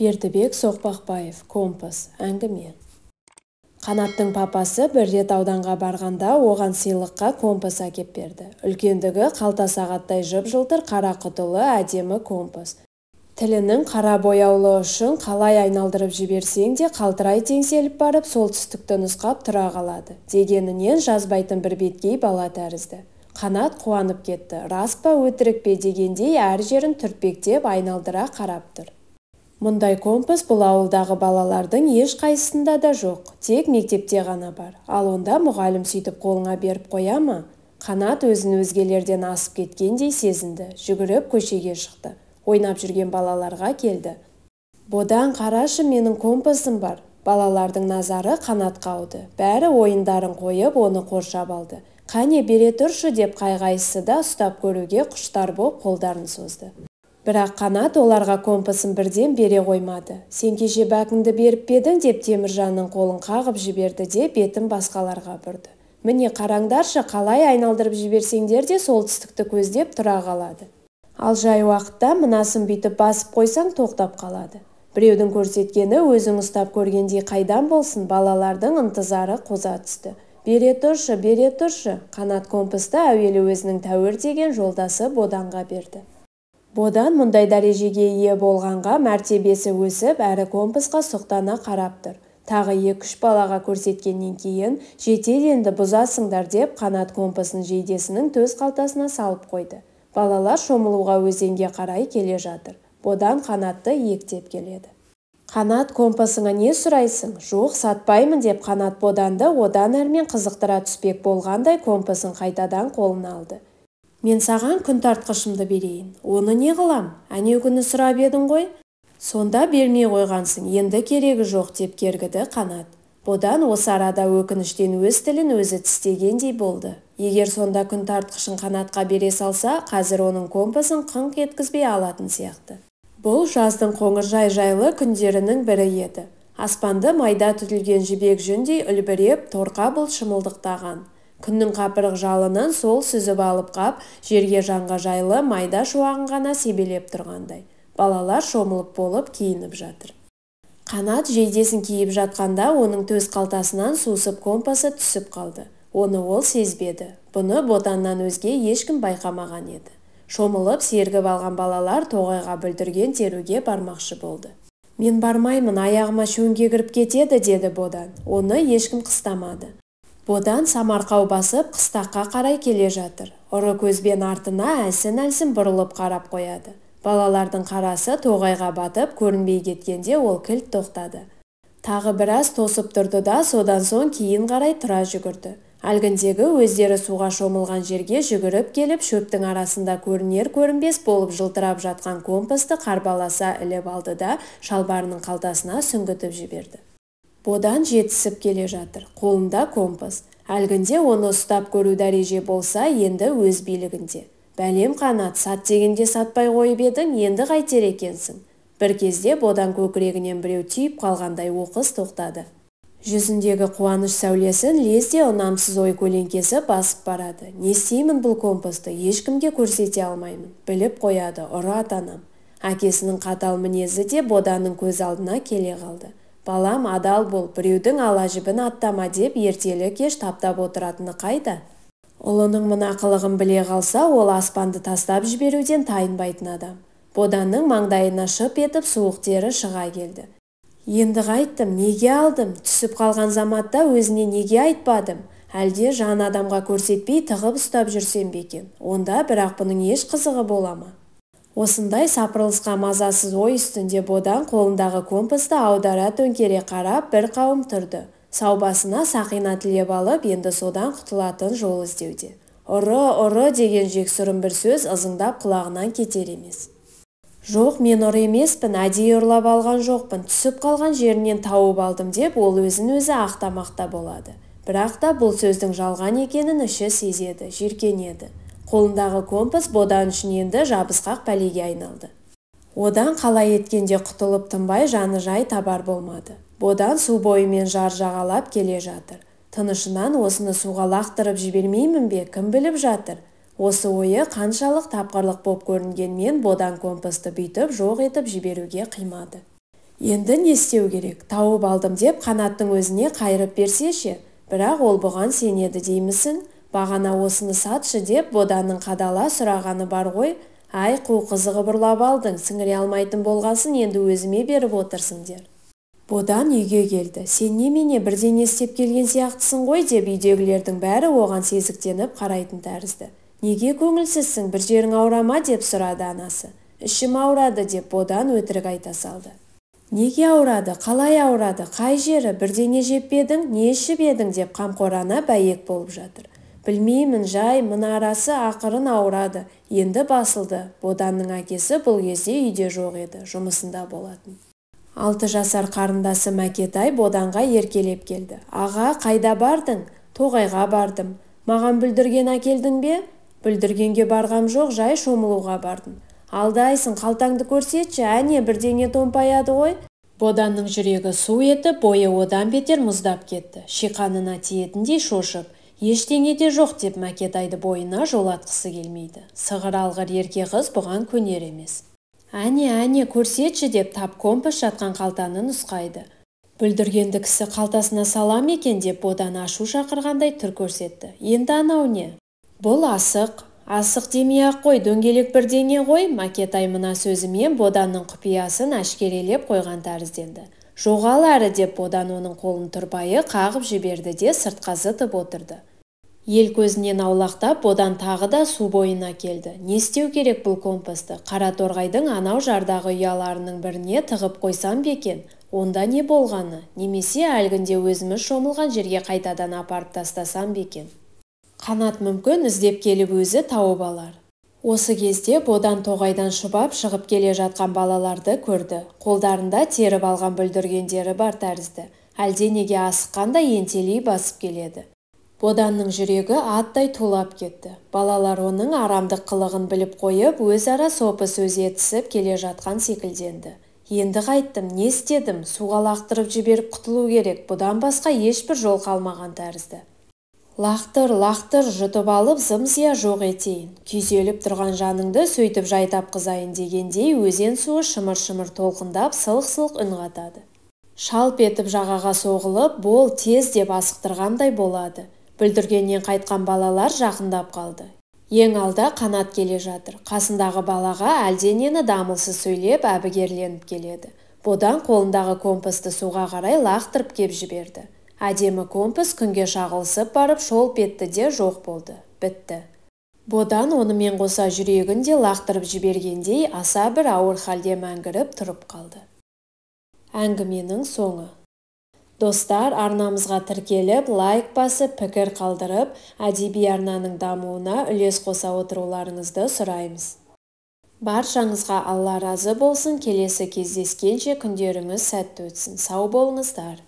Бердібек Соқпақбаев, компас, әңгіме. Қанаттың папасы бір рет ауданға барғанда оған сыйлыққа компас әкеп берді. Үлкендігі қалта сағаттай жып-жылтыр қара құтылы әдемі компас. Тілінің қара бояулы ұшын қалай айналдырып жіберсең де қалтырай теңселіп барып солтүстікті нұсқап тұра қалады. Дегенінен жазбайтын бір беткей бала тәрізді. Қанат қуанып кетті. Рас па өтірік пе дегендей әр жерін түртпектеп айналдыра қарап тұр. Мұндай компас бұл ауылдағы балалардың еш қайсысында да жоқ, тек мектепте ғана бар. Ал онда мұғалім сөйтіп қолыңа беріп қоя ма? Қанат өзін өзгелерден асып кеткендей сезінді. Жүгіріп көшеге шықты. Ойнап жүрген балаларға келді. Бодан, қарашы, менің компасым бар. Балалардың назары Қанатқа ауды. Бәрі ойындарын қойып, оны қоршап алды. Қане бере тұршы деп қай-қайсысы да ұстап көруге құштар боп қолдарын созды. Бірақ Қанат оларға компасын бірден бере қоймады. Сен кеше бәкіңді беріп бедің деп Теміржанның қолын қағып жіберді де бетін басқаларға бұрды. Міне қараңдаршы, қалай айналдырып жіберсеңдер де солтүстікті көздеп тұра қалады. Ал жай уақытта мынасын бүйтіп басып қойсаң тоқтап қалады. Біреудің көрсеткені өзің ұстап көргендей қайдан болсын, балалардың ынтызары қоза түсті. Бере тұршы. Қанат компасты әуелі өзінің тәуір деген жолдасы Боданға берді. Бодан мұндай дәрежеге ие болғанға мәртебесі өсіп, әрі компасқа сұқтана қарап тұр. Тағы 2-3 балаға көрсеткеннен кейін, жетеді енді бұзасыңдар деп Қанат компасын жейдесінің төс қалтасына салып қойды. Балалар шомылуға өзенге қарай келе жатыр. Бодан Қанатты ектеп келеді. Қанат, компасыңа не сұрайсың? Жоқ, сатпаймын деп Қанат Боданды одан әрмен қызықтыра түспек болғандай компасын қайтадан қолына алды. Мен саған күн тартқышымды берейін. Оны не қылам? Әнеугүні сұрап едің ғой? Сонда бермей қойғансың, енді керегі жоқ деп кергіді Қанат. Бодан осы арада өкініштен өз тілін өзі тістегендей болды. Егер сонда күн тартқышын Қанатқа бере салса, қазір оның компасын қыңқ еткізбей алатын сияқты. Бұл жаздың қоңыр жайлы күндерінің бірі еді. Аспанды майда түтілген жібек жүндей үлбіреп, торқа бұлт шымылдықтаған. Күннің қапырық жалынын сол сүзіп алып қап, жерге жанға жайлы майда шуағын ғана себелеп тұрғандай. Балалар шомылып болып киініп жатыр. Қанат жейдесін киіп жатқанда оның төс қалтасынан сусып компасы түсіп қалды. Оны ол сезбеді. Бұны Боданнан өзге ешкім байқамаған еді. Шомылып сергіп алған балалар тоғайға бүлдірген теруге бармақшы болды. Мен бармаймын, аяғыма шөңге кіріп кетеді, деді Бодан. Оны ешкім қыстамады. Бодан самарқау басып қыстаққа қарай келе жатыр. Ұры көзбен артына әлсін-әлсін бұрылып қарап қояды. Балалардың қарасы тоғайға батып көрінбей кеткенде ол кілт тоқтады. Тағы біраз тосып тұрды да содан соң кейін қарай тұра жүгірді. Әлгіндегі өздері суға шомылған жерге жүгіріп келіп шөптің арасында көрінер-көрінбес болып жылтырап жатқан компасты қарбаласа іліп алды да шалбарының қалтасына сүңгітіп жіберді. Бодан жетісіп келе жатыр. Қолында компас. Әлгінде оны ұстап көру дәреже болса, енді өз билігінде. Бәлем Қанат, сат дегенде сатпай қойып едің, енді қайтер екенсің. Бір кезде Бодан көкірегінен біреу түйіп қалғандай оқыс тоқтады. Жүзіндегі қуаныш сәулесін лезде ұнамсыз ой көлеңкесі басып барады. Не істеймін бұл компасты, ешкімге көрсете алмаймын. Біліп қояды, ұры атанам. Әкесінің қатал мінезі де Боданның көз алдына келе қалды. Балам, адал бол, біреудің ала жібін аттама деп ертелі кеш таптап отыратыны қайда? Ұлының мына қылығын біле қалса, ол аспанды тастап жіберуден тайынбайтын адам. Боданның маңдайына шып етіп суық тері шыға келді. Енді қайттым, неге алдым? Түсіп қалған заматта өзіне неге айтпадым? Әлде жан адамға көрсетпей тығып ұстап жүрсем бе екен? Онда бірақ бұның еш қызығы бола ма? Осындай сапырылысқа мазасыз ой үстінде Бодан қолындағы компасты аудара төңкере қарап бір қауым тұрды. Саубасына сақина тілеп алып, енді содан құтылатын жол іздеуде. Ұры деген жексұрын бір сөз ызыңдап құлағынан кетер емес. Жоқ, мен ұры емеспін, әдейі ұрлап алған жоқпын, түсіп қалған жерінен тауып алдым деп ол өзін өзі ақтамақта болады. Бірақ та бұл сөздің жалған екенін іші сезеді, жиркенеді. Қолындағы компас Бодан үшін енді жабысқақ пәлеге айналды. Одан қалай еткенде құтылып тынбай жаны жай табар болмады. Бодан су бойымен жар жағалап келе жатыр. Тынышынан осыны суға лақтырып жібермеймін бе, кім біліп жатыр? Осы ойы қаншалық тапқырлық боп көрінгенмен Бодан компасты бүйтіп жоқ етіп жіберуге қимады. Енді не істеу керек? Тауып алдым деп Қанаттың өзіне қайырып берсеші. Бірақ ол бұған сенеді деймісің? Бағана осыны сатшы деп Боданның қадала сұрағаны бар ғой. Ай, қу қызығы бұрлап алдың, сіңіре алмайтын болғасын, енді өзіме беріп отырсың дер. Бодан үйге келді. Сен немене бірдеңе істеп келген сияқтысың ғой деп үйдегілердің бәрі оған сезіктеніп қарайтын тәрізді. Неге көңілсізсің, бір жерің ауырама деп сұрады анасы. Ішім ауырады деп Бодан өтірік айта салды. Неге ауырады, қалай ауырады, қай жері, бірдеңе жеп пе едің, не ішіп едің деп қамқорана бәйек болып жатыр. Білмеймін, жай, мына арасы ақырын ауырады, енді басылды. Боданның әкесі бұл кезде үйде жоқ еді, жұмысында болатын. 6 жасар қарындасы Мәкетай Боданға еркелеп келді. Аға, қайда бардың? Тоғайға бардым. Маған бүлдірген әкелдің бе? Бүлдіргенге барғам жоқ, жай шомылуға бардым. Алдайсың, қалтаңды көрсетші, әне бірдеңе томпаяды ғой. Боданның жүрегі су етіп, бойы одан бетер мұздап кетті. Шиқанына тиетіндей шошып, ештеңе де жоқ деп Мәкетайды бойына жолатқысы келмейді. Сығыр алғыр ерке қыз бұған көнер емес. Әне, көрсетші деп тап компас жатқан қалтаны нұсқайды. Бүлдіргенді кісі қалтасына салам екен деп Бодан ашу шақырғандай түр көрсетті. Енді анау не? Бұл асық. Асық демей-ақ қой, дөңгелек бірдеңе ғой. Мәкетай мына сөзімен Боданның құпиясын әшкерелеп қойған тәрізденді. Жоғал әрі деп Бодан оның қолын тұрпайы қағып жіберді де сыртқа зытып отырды. Ел көзінен аулақтап, Бодан тағы да су бойына келді. Не істеу керек бұл компасты? Қара торғайдың анау жардағы ұяларының біріне тығып қойсам бекен? Онда не болғаны? Немесе әлгінде өзіміз шомылған жерге қайтадан апарып тастасам бекен? Қанат мүмкін іздеп келіп өзі тауып алар. Осы кезде Бодан тоғайдан шұбап шығып келе жатқан балаларды көрді. Қолдарында теріп алған бүлдіргендері бар тәрізді. Әлденеге асыққанда ентелей басып келеді. Боданның жүрегі аттай тулап кетті. Балалар оның арамдық қылығын біліп қойып, өзара сопы сөз етісіп келе жатқан секілденді. Енді қайттым, не істедім? Суға лақтырып жіберіп құтылу керек. Бұдан басқа ешбір жол қалмаған тәрізді. Лақтыр, жұтып алып зым-зия жоқ етейін. Күйзеліп тұрған жаныңды сөйтіп жайтап қызайын дегендей өзен суы шымыр-шымыр толқындап сылық-сылық үн қатады. Шалп етіп жағаға соғылып, бол тез деп асықтырғандай болады. Бүлдіргеннен қайтқан балалар жақындап қалды. Ең алда Қанат келе жатыр. Қасындағы балаға әлденені дамылсыз сөйлеп әбігерленіп келеді. Бодан қолындағы компасты суға қарай лақтырып кеп жіберді. Әдемі компас күнге шағылысып барып шолп етті де жоқ болды. Бітті. Бодан онымен қоса жүрегін де лақтырып жібергендей аса бір ауыр халде мәңгіріп тұрып қалды. Әңгіменің соңы. Достар, арнамызға тіркеліп, лайк басып, пікір қалдырып, әдеби арнаның дамуына үлес қоса отыруларыңызды сұраймыз. Баршаңызға Алла разы болсын, келесі кездескенше күндеріңіз сәтті өтсін. Сау болыңыздар.